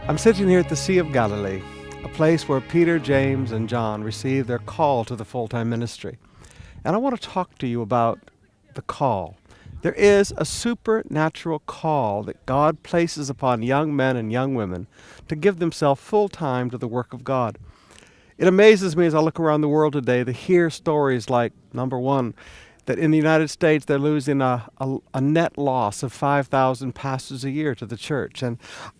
I'm sitting here at the Sea of Galilee, a place where Peter, James, and John received their call to the full-time ministry. And I want to talk to you about the call. There is a supernatural call that God places upon young men and young women to give themselves full time to the work of God. It amazes me as I look around the world today to hear stories like, number one, that in the United States they're losing a net loss of 5,000 pastors a year to the church. And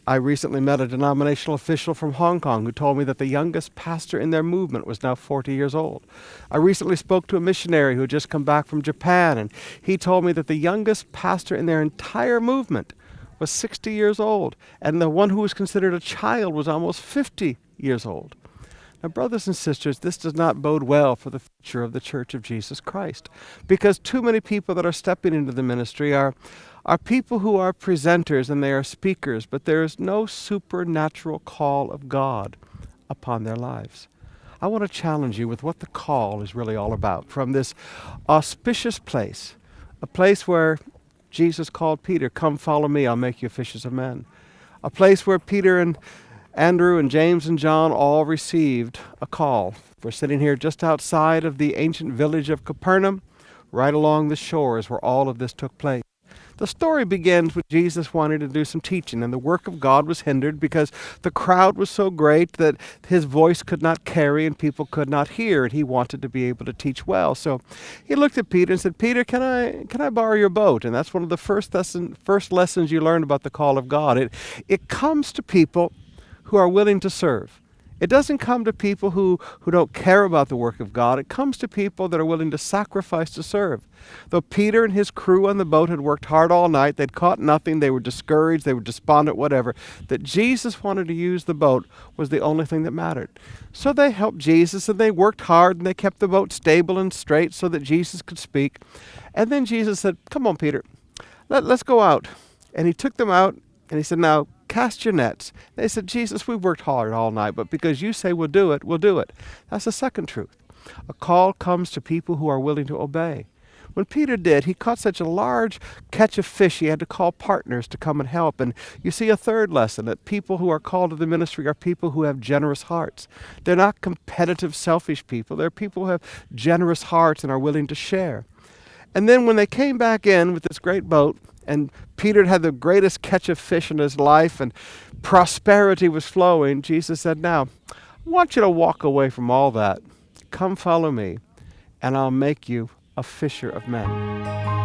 I recently met a denominational official from Hong Kong who told me that the youngest pastor in their movement was now 40 years old. I recently spoke to a missionary who had just come back from Japan, and he told me that the youngest pastor in their entire movement was 60 years old, and the one who was considered a child was almost 50 years old. Now, brothers and sisters, this does not bode well for the future of the Church of Jesus Christ, because too many people that are stepping into the ministry are people who are presenters and they are speakers, but there is no supernatural call of God upon their lives. I want to challenge you with what the call is really all about. From this auspicious place, a place where Jesus called Peter, "Come follow me, I'll make you fishers of men." A place where Peter and Andrew and James and John all received a call. We're sitting here just outside of the ancient village of Capernaum, right along the shores where all of this took place. The story begins with Jesus wanting to do some teaching, and the work of God was hindered because the crowd was so great that his voice could not carry and people could not hear, and he wanted to be able to teach well. So he looked at Peter and said, "Peter, can I borrow your boat?" And that's one of the first lessons you learn about the call of God. It comes to people who are willing to serve. It doesn't come to people who don't care about the work of God. It comes to people that are willing to sacrifice to serve. Though Peter and his crew on the boat had worked hard all night, they'd caught nothing, they were discouraged, they were despondent, whatever, that Jesus wanted to use the boat was the only thing that mattered. So they helped Jesus, and they worked hard, and they kept the boat stable and straight so that Jesus could speak. And then Jesus said, "Come on, Peter, let's go out." And he took them out, and he said, "Now, cast your nets." They said, "Jesus, we've worked hard all night, but because you say we'll do it, we'll do it." That's the second truth. A call comes to people who are willing to obey. When Peter did, he caught such a large catch of fish, he had to call partners to come and help. And you see a third lesson, that people who are called to the ministry are people who have generous hearts. They're not competitive, selfish people. They're people who have generous hearts and are willing to share. And then when they came back in with this great boat, and Peter had the greatest catch of fish in his life, and prosperity was flowing, Jesus said, "Now, I want you to walk away from all that. Come follow me, and I'll make you a fisher of men."